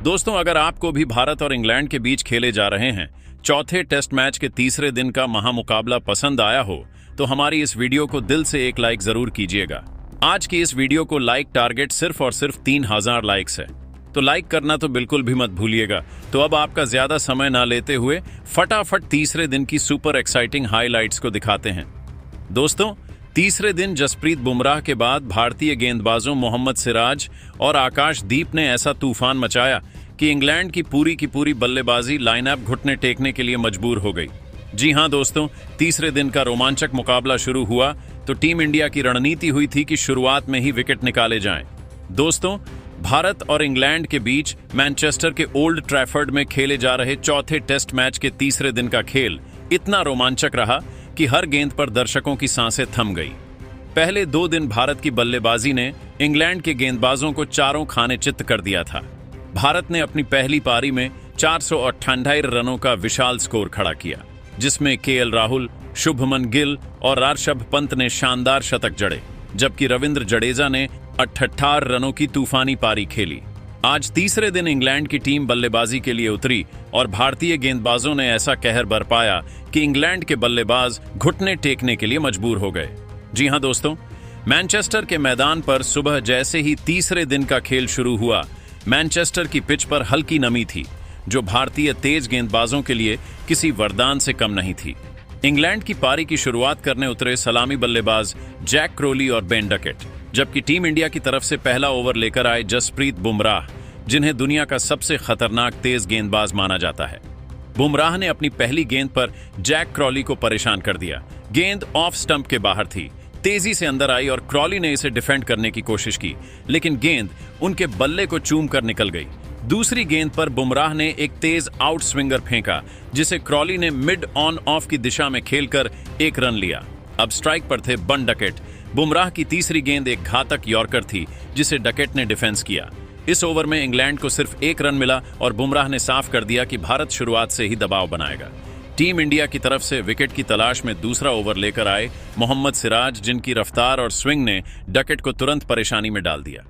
दोस्तों, अगर आपको भी भारत और इंग्लैंड के बीच खेले जा रहे हैं चौथे टेस्ट मैच के तीसरे दिन का महामुकाबला पसंद आया हो तो हमारी इस वीडियो को दिल से एक लाइक जरूर कीजिएगा। आज की इस वीडियो को लाइक टारगेट सिर्फ और सिर्फ 3000 लाइक्स है, तो लाइक करना तो बिल्कुल भी मत भूलिएगा। तो अब आपका ज्यादा समय ना लेते हुए फटाफट तीसरे दिन की सुपर एक्साइटिंग हाइलाइट्स को दिखाते हैं। दोस्तों, तीसरे दिन जसप्रीत बुमराह के बाद भारतीय गेंदबाजों मोहम्मद सिराज और आकाशदीप ने ऐसा तूफान मचाया कि इंग्लैंड की पूरी बल्लेबाजी लाइनअप घुटने टेकने के लिए मजबूर हो गई। जी हां दोस्तों, तीसरे दिन का रोमांचक मुकाबला शुरू हुआ तो टीम इंडिया की रणनीति हुई थी कि शुरुआत में ही विकेट निकाले जाएं। दोस्तों, भारत और इंग्लैंड के बीच मैनचेस्टर के ओल्ड ट्रैफर्ड में खेले जा रहे चौथे टेस्ट मैच के तीसरे दिन का खेल इतना रोमांचक रहा कि हर गेंद पर दर्शकों की सांसें थम गई। पहले 2 दिन भारत की बल्लेबाजी ने इंग्लैंड के गेंदबाजों को चारों खाने चित्त कर दिया था। भारत ने अपनी पहली पारी में 498 रनों का विशाल स्कोर खड़ा किया, जिसमें केएल राहुल, शुभमन गिल और ऋषभ पंत ने शानदार शतक जड़े, जबकि रविंद्र जडेजा ने 78 रनों की तूफानी पारी खेली। आज तीसरे दिन इंग्लैंड की टीम बल्लेबाजी के लिए उतरी और भारतीय गेंदबाजों ने ऐसा कहर बरपाया कि इंग्लैंड के बल्लेबाज घुटने टेकने के लिए मजबूर हो गए। जी हां दोस्तों, मैनचेस्टर के मैदान पर सुबह जैसे ही तीसरे दिन का खेल शुरू हुआ, मैनचेस्टर की पिच पर हल्की नमी थी, जो भारतीय तेज गेंदबाजों के लिए किसी वरदान से कम नहीं थी। इंग्लैंड की पारी की शुरुआत करने उतरे सलामी बल्लेबाज जैक क्रॉली और बेन डकेट, जबकि टीम इंडिया की तरफ से पहला ओवर लेकर आए जसप्रीत बुमराह, जिन्हें दुनिया का सबसे खतरनाक तेज गेंदबाज माना जाता है। बुमराह ने अपनी पहली गेंद पर जैक क्रॉली को परेशान कर दिया। गेंद ऑफ स्टंप के बाहर थी, तेजी से अंदर आई और क्रॉली ने इसे डिफेंड करने की कोशिश की, लेकिन गेंद उनके बल्ले को चूम कर निकल गई। दूसरी गेंद पर बुमराह ने एक तेज आउट स्विंगर फेंका, जिसे क्रॉली ने मिड ऑन ऑफ की दिशा में खेलकर 1 रन लिया। अब स्ट्राइक पर थे बन डकेट। बुमराह की तीसरी गेंद एक घातक यॉर्कर थी, जिसे डकेट ने डिफेंस किया। इस ओवर में इंग्लैंड को सिर्फ 1 रन मिला और बुमराह ने साफ कर दिया कि भारत शुरुआत से ही दबाव बनाएगा। टीम इंडिया की तरफ से विकेट की तलाश में दूसरा ओवर लेकर आए मोहम्मद सिराज, जिनकी रफ्तार और स्विंग ने डकेट को तुरंत परेशानी में डाल दिया।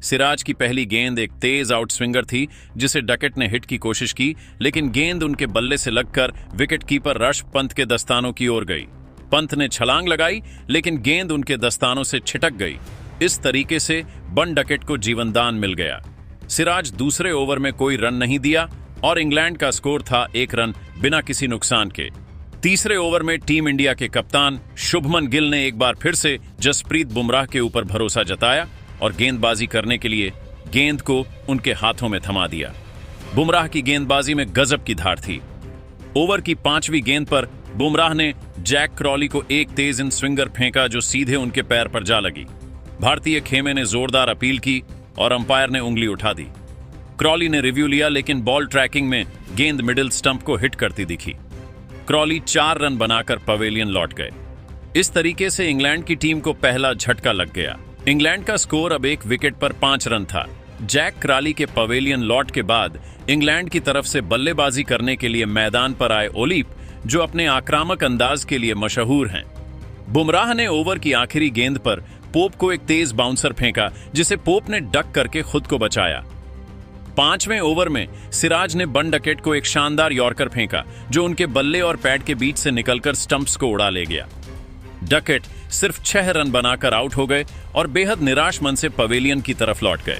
सिराज की पहली गेंद एक तेज आउट स्विंगर थी, जिसे डकेट ने हिट की कोशिश की, लेकिन गेंद उनके बल्ले से लगकर विकेट कीपर ऋषभ पंत के दस्तानों की ओर गई। पंत ने छलांग लगाई, लेकिन गेंद उनके दस्तानों से छिटक गई। इस तरीके से बन डकेट को जीवनदान मिल गया। सिराज दूसरे ओवर में कोई रन नहीं दिया और इंग्लैंड का स्कोर था 1 रन बिना किसी नुकसान के। तीसरे ओवर में टीम इंडिया के कप्तान शुभमन गिल ने एक बार फिर से जसप्रीत बुमराह के ऊपर भरोसा जताया और गेंदबाजी करने के लिए गेंद को उनके हाथों में थमा दिया। बुमराह की गेंदबाजी में गजब की धार थी। ओवर की 5वीं गेंद पर बुमराह ने जैक क्रॉली को एक तेज इन स्विंगर फेंका, जो सीधे उनके पैर पर जा लगी। भारतीय खेमे ने जोरदार अपील की और अंपायर ने उंगली उठा दी। क्रॉली ने रिव्यू लिया, लेकिन बॉल ट्रैकिंग में गेंद मिडिल स्टंप को हिट करती दिखी। क्रॉली 4 रन बनाकर पवेलियन लौट गए। इस तरीके से इंग्लैंड की टीम को पहला झटका लग गया। इंग्लैंड का स्कोर अब 1 विकेट पर 5 रन था। जैक क्रॉली के पवेलियन लौट के बाद इंग्लैंड की तरफ से बल्लेबाजी करने के लिए मैदान पर आए ओलीप, जो अपने आक्रामक अंदाज के लिए मशहूर हैं। बुमराह ने ओवर की आखिरी गेंद पर पोप को एक तेज बाउंसर फेंका, जिसे पोप ने डक करके खुद को बचाया। 5वें ओवर में सिराज ने बन डकेट को एक शानदार यॉर्कर फेंका, जो उनके बल्ले और पैड के बीच से निकलकर स्टंप्स को उड़ा ले गया। डकेट सिर्फ 6 रन बनाकर आउट हो गए और बेहद निराश मन से पवेलियन की तरफ लौट गए।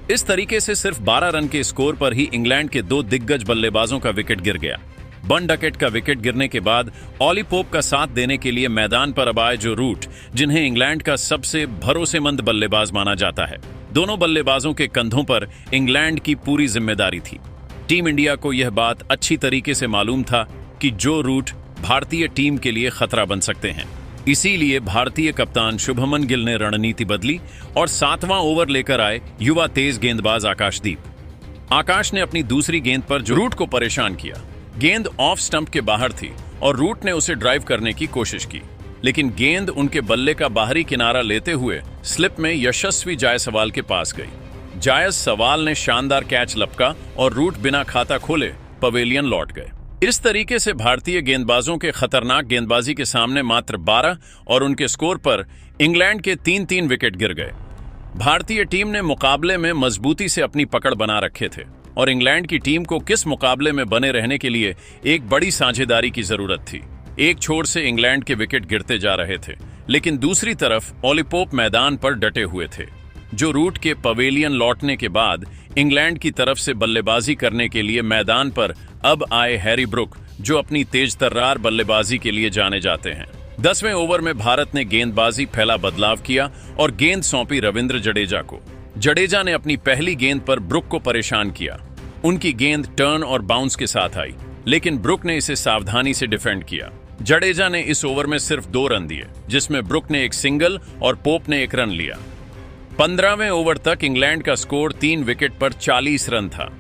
इस तरीके से सिर्फ 12 रन के स्कोर पर ही इंग्लैंड के 2 दिग्गज बल्लेबाजों का विकेट गिर गया। बन डकेट का विकेट गिरने के बाद ऑली पोप का साथ देने के लिए मैदान पर अब आए जो रूट, जिन्हें इंग्लैंड का सबसे भरोसेमंद बल्लेबाज माना जाता है। दोनों बल्लेबाजों के कंधों पर इंग्लैंड की पूरी जिम्मेदारी थी। टीम इंडिया को यह बात अच्छी तरीके से मालूम था कि जो रूट भारतीय टीम के लिए खतरा बन सकते हैं। इसीलिए भारतीय कप्तान शुभमन गिल ने रणनीति बदली और 7वां ओवर लेकर आए युवा तेज गेंदबाज आकाशदीप। आकाश ने अपनी दूसरी गेंद पर जो रूट को परेशान किया। गेंद ऑफ स्टंप के बाहर थी और रूट ने उसे ड्राइव करने की कोशिश की, लेकिन गेंद उनके बल्ले का बाहरी किनारा लेते हुए स्लिप में यशस्वी जायसवाल के पास गई। जायसवाल ने शानदार कैच लपका और रूट बिना खाता खोले पवेलियन लौट गए। इस तरीके से भारतीय गेंदबाजों के खतरनाक गेंदबाजी के सामने मात्र 12 और उनके स्कोर पर इंग्लैंड के 3-3 विकेट गिर गए। भारतीय टीम ने मुकाबले में मजबूती से अपनी पकड़ बना रखे थे और इंग्लैंड की टीम को किस मुकाबले में बने रहने के लिए एक बड़ी साझेदारी की जरूरत थी। एक छोर से इंग्लैंड के विकेट गिरते जा रहे थे, लेकिन दूसरी तरफ ओली पोप मैदान पर डटे हुए थे, जो रूट के पवेलियन लौटने के बाद इंग्लैंड की तरफ से बल्लेबाजी करने के लिए मैदान पर अब आए हैरी ब्रुक, जो अपनी तेज तर्रार बल्लेबाजी के लिए जाने जाते हैं। 10वें ओवर में भारत ने गेंदबाजी फैला बदलाव किया और गेंद सौंपी रविंद्र जडेजा को। जडेजा ने अपनी पहली गेंद पर ब्रुक को परेशान किया। उनकी गेंद टर्न और बाउंस के साथ आई, लेकिन ब्रुक ने इसे सावधानी से डिफेंड किया। जडेजा ने इस ओवर में सिर्फ 2 रन दिए, जिसमें ब्रुक ने एक सिंगल और पोप ने 1 रन लिया। 15वें ओवर तक इंग्लैंड का स्कोर 3 विकेट पर 40 रन था।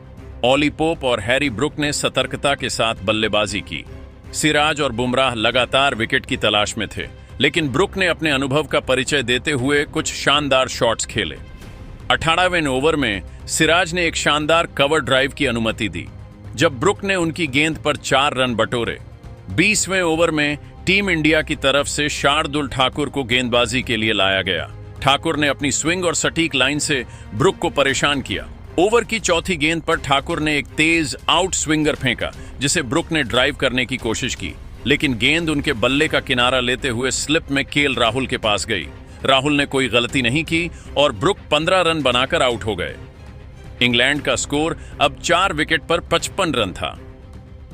ओली पोप और हैरी ब्रुक ने सतर्कता के साथ बल्लेबाजी की। सिराज और बुमराह लगातार विकेट की तलाश में थे, लेकिन ब्रुक ने अपने अनुभव का परिचय देते हुए कुछ शानदार शॉट्स खेले। 18वें ओवर में सिराज ने एक शानदार कवर ड्राइव की अनुमति दी, जब ब्रुक ने उनकी गेंद पर 4 रन बटोरे। 20वें ओवर में टीम इंडिया की तरफ से शार्दुल ठाकुर को गेंदबाजी के लिए लाया गया। ठाकुर ने अपनी स्विंग और सटीक लाइन से ब्रुक को परेशान किया। ओवर की चौथी गेंद पर ठाकुर ने एक तेज आउट स्विंगर फेंका, जिसे ब्रुक ने ड्राइव करने की कोशिश की, लेकिन गेंद उनके बल्ले का किनारा लेते हुए स्लिप में केएल राहुल के पास गई। राहुल ने कोई गलती नहीं की और ब्रुक 15 रन बनाकर आउट हो गए। इंग्लैंड का स्कोर अब 4 विकेट पर 55 रन था।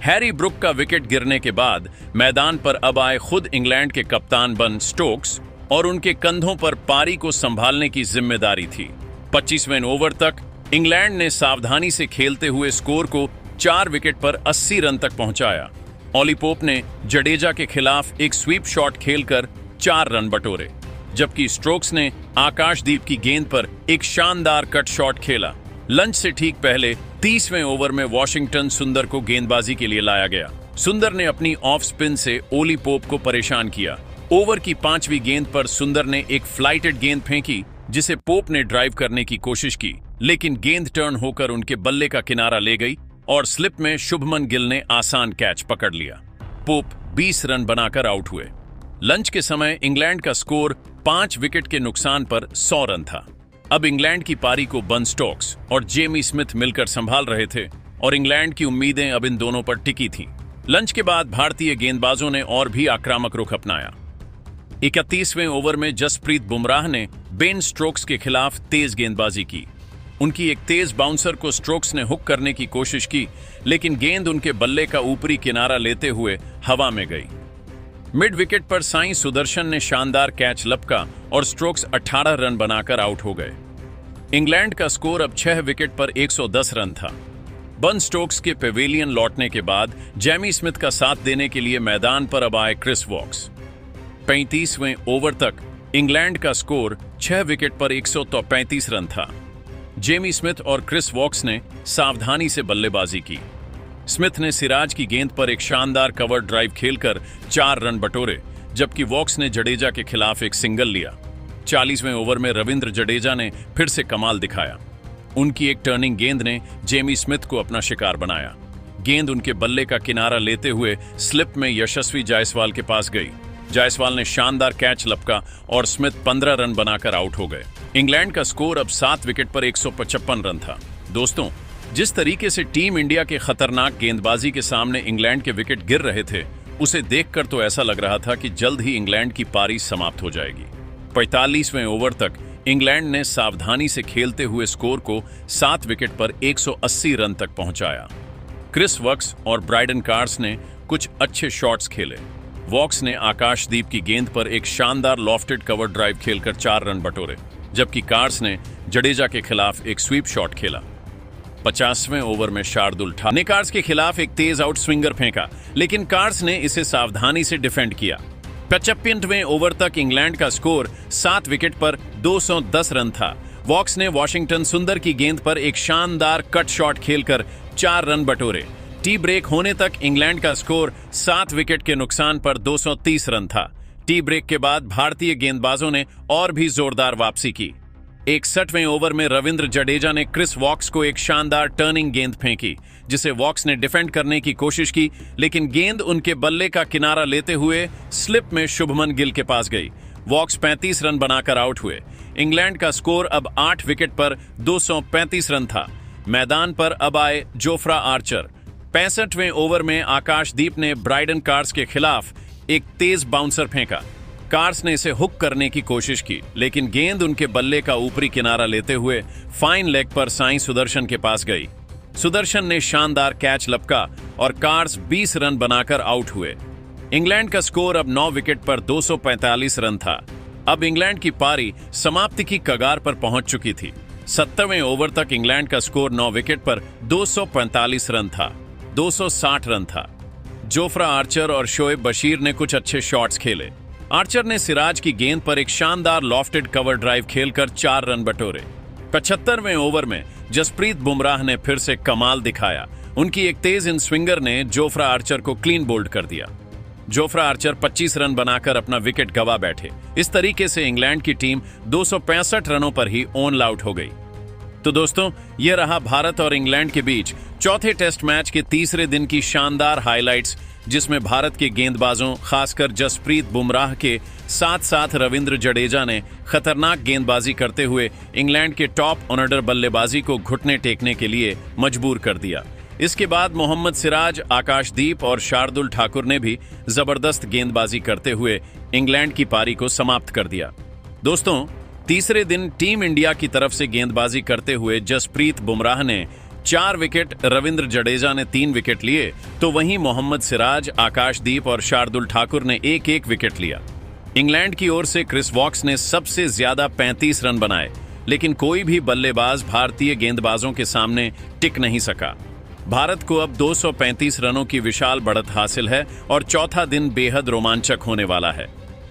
हैरी ब्रुक का विकेट गिरने के बाद मैदान पर अब आए खुद इंग्लैंड के कप्तान बन स्टोक्स, और उनके कंधों पर पारी को संभालने की जिम्मेदारी थी। 25वें ओवर तक इंग्लैंड ने सावधानी से खेलते हुए स्कोर को 4 विकेट पर 80 रन तक पहुंचाया। ओली पोप ने जडेजा के खिलाफ एक स्वीप शॉट खेलकर 4 रन बटोरे, जबकि स्टोक्स ने आकाशदीप की गेंद पर एक शानदार कट शॉट खेला। लंच से ठीक पहले 30वें ओवर में वॉशिंगटन सुंदर को गेंदबाजी के लिए लाया गया। सुंदर ने अपनी ऑफ स्पिन से ओली पोप को परेशान किया। ओवर की 5वीं गेंद पर सुंदर ने एक फ्लाइटेड गेंद फेंकी, जिसे पोप ने ड्राइव करने की कोशिश की, लेकिन गेंद टर्न होकर उनके बल्ले का किनारा ले गई और स्लिप में शुभमन गिल ने आसान कैच पकड़ लिया। पोप 20 रन बनाकर आउट हुए। लंच के समय इंग्लैंड का स्कोर 5 विकेट के नुकसान पर 100 रन था। अब इंग्लैंड की पारी को बन स्टोक्स और जेमी स्मिथ मिलकर संभाल रहे थे और इंग्लैंड की उम्मीदें अब इन दोनों पर टिकी थीं। लंच के बाद भारतीय गेंदबाजों ने और भी आक्रामक रुख अपनाया। 31वें ओवर में जसप्रीत बुमराह ने बेन स्टोक्स के खिलाफ तेज गेंदबाजी की। उनकी एक तेज बाउंसर को स्टोक्स ने हुक करने की कोशिश की, लेकिन गेंद उनके बल्ले का ऊपरी किनारा लेते हुए हवा में गई। मिड विकेट पर साई सुदर्शन ने शानदार कैच लपका और स्टोक्स 18 रन बनाकर आउट हो गए। इंग्लैंड का स्कोर अब 6 विकेट पर 110 रन था। बन स्टोक्स के पेवेलियन लौटने के बाद जेमी स्मिथ का साथ देने के लिए मैदान पर अब आए क्रिस वॉक्स। 35वें ओवर तक इंग्लैंड का स्कोर 6 विकेट पर 135 रन था। जेमी स्मिथ और क्रिस वॉक्स ने सावधानी से बल्लेबाजी की। स्मिथ ने सिराज की गेंद पर एक शानदार कवर ड्राइव खेलकर 4 रन बटोरे, जबकि वॉक्स ने जडेजा के खिलाफ एक सिंगल लिया। 40वें ओवर में रविंद्र जडेजा ने फिर से कमाल दिखाया। उनकी एक टर्निंग गेंद ने जेमी स्मिथ को अपना शिकार बनाया। गेंद उनके बल्ले का किनारा लेते हुए स्लिप में यशस्वी जायसवाल के पास गई। जायसवाल ने शानदार कैच लपका और स्मिथ 15 रन बनाकर आउट हो गए। इंग्लैंड का स्कोर अब 7 विकेट पर 155 रन था। दोस्तों, जिस तरीके से टीम इंडिया के खतरनाक गेंदबाजी के सामने इंग्लैंड के विकेट गिर रहे थे, उसे देखकर तो ऐसा लग रहा था कि जल्द ही इंग्लैंड की पारी समाप्त हो जाएगी। 45वें ओवर तक इंग्लैंड ने सावधानी से खेलते हुए स्कोर को 7 विकेट पर 180 रन तक पहुंचाया। क्रिस वॉक्स और ब्राइडन कार्स ने कुछ अच्छे शॉट्स खेले। वॉक्स ने आकाशदीप की गेंद पर एक शानदार लॉफ्टेड कवर ड्राइव खेलकर 4 रन बटोरे, जबकि कार्स ने जडेजा के खिलाफ एक स्वीप शॉट खेला। 50वें ओवर में शार्दुल ठाकुर ने कार्स के खिलाफ एक तेज आउट स्विंगर फेंका, लेकिन कार्स ने इसे सावधानी से डिफेंड किया। 55वें ओवर तक इंग्लैंड का स्कोर 7 विकेट पर 210 रन था। वॉक्स ने वॉशिंगटन सुंदर की गेंद पर एक शानदार कट शॉट खेलकर 4 रन बटोरे। टी ब्रेक होने तक इंग्लैंड का स्कोर 7 विकेट के नुकसान पर 230 रन था। टी ब्रेक के बाद भारतीय गेंदबाजों ने और भी जोरदार वापसी की। 61वें ओवर में रविंद्र जडेजा ने क्रिस वॉक्स को एक शानदार टर्निंग गेंद फेंकी, जिसे वॉक्स ने डिफेंड करने की कोशिश की, लेकिन गेंद उनके बल्ले का किनारा लेते हुए स्लिप में शुभमन गिल के पास गई। वॉक्स 35 रन बनाकर आउट हुए। इंग्लैंड का स्कोर अब 8 विकेट पर 235 रन था। मैदान पर अब आए जोफ्रा आर्चर। 65वें ओवर में आकाशदीप ने ब्राइडन कार्स के खिलाफ एक तेज बाउंसर फेंका। कार्स ने इसे हुक करने की कोशिश की, लेकिन गेंद उनके बल्ले का ऊपरी किनारा लेते हुए फाइन लेग पर साईं सुदर्शन के पास गई। सुदर्शन ने शानदार कैच लपका और कार्स 20 रन बनाकर आउट हुए। इंग्लैंड का स्कोर अब 9 विकेट पर 245 रन था। अब इंग्लैंड की पारी समाप्ति की कगार पर पहुंच चुकी थी। 70वें ओवर तक इंग्लैंड का स्कोर 9 विकेट पर 245 रन था, 260 रन था। जोफ्रा आर्चर और शोएब बशीर ने कुछ अच्छे शॉट्स खेले। आर्चर ने सिराज की गेंद पर एक शानदार लॉफ्टेड कवर ड्राइव खेलकर 4 रन बटोरे। 75वें ओवर में जसप्रीत बुमराह ने फिर से कमाल दिखाया। उनकी एक तेज इन स्विंगर ने जोफ्रा आर्चर को क्लीन बोल्ड कर दिया। जोफ्रा आर्चर 25 रन बनाकर अपना विकेट गंवा बैठे। इस तरीके से इंग्लैंड की टीम 265 रनों पर ही ऑन आउट हो गई। तो दोस्तों, यह रहा भारत और इंग्लैंड के बीच चौथे टेस्ट मैच के तीसरे दिन की शानदार हाइलाइट्स, जिसमें भारत के गेंदबाजों खासकर जसप्रीत बुमराह के साथ साथ रविंद्र जडेजा ने खतरनाक गेंदबाजी करते हुए इंग्लैंड के टॉप ऑर्डर बल्लेबाजी को घुटने टेकने के लिए मजबूर कर दिया। इसके बाद मोहम्मद सिराज, आकाशदीप और शार्दुल ठाकुर ने भी जबरदस्त गेंदबाजी करते हुए इंग्लैंड की पारी को समाप्त कर दिया। दोस्तों, तीसरे दिन टीम इंडिया की तरफ से गेंदबाजी करते हुए जसप्रीत बुमराह ने 4 विकेट, रविंद्र जडेजा ने 3 विकेट लिए, तो वहीं मोहम्मद सिराज, आकाशदीप और शार्दुल ठाकुर ने 1-1 विकेट लिया। इंग्लैंड की ओर से क्रिस वॉक्स ने सबसे ज्यादा 35 रन बनाए, लेकिन कोई भी बल्लेबाज भारतीय गेंदबाजों के सामने टिक नहीं सका। भारत को अब 235 रनों की विशाल बढ़त हासिल है और चौथा दिन बेहद रोमांचक होने वाला है।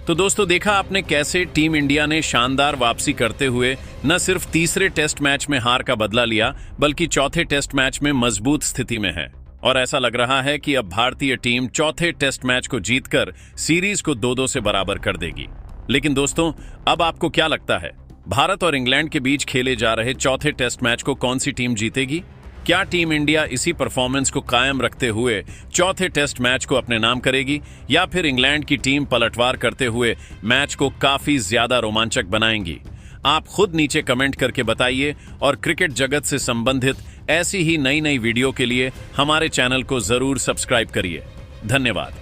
तो दोस्तों, देखा आपने कैसे टीम इंडिया ने शानदार वापसी करते हुए न सिर्फ तीसरे टेस्ट मैच में हार का बदला लिया, बल्कि चौथे टेस्ट मैच में मजबूत स्थिति में है। और ऐसा लग रहा है कि अब भारतीय टीम चौथे टेस्ट मैच को जीतकर सीरीज को 2-2 से बराबर कर देगी। लेकिन दोस्तों, अब आपको क्या लगता है, भारत और इंग्लैंड के बीच खेले जा रहे चौथे टेस्ट मैच को कौन सी टीम जीतेगी? क्या टीम इंडिया इसी परफॉर्मेंस को कायम रखते हुए चौथे टेस्ट मैच को अपने नाम करेगी, या फिर इंग्लैंड की टीम पलटवार करते हुए मैच को काफी ज्यादा रोमांचक बनाएंगी? आप खुद नीचे कमेंट करके बताइए और क्रिकेट जगत से संबंधित ऐसी ही नई वीडियो के लिए हमारे चैनल को जरूर सब्सक्राइब करिए। धन्यवाद।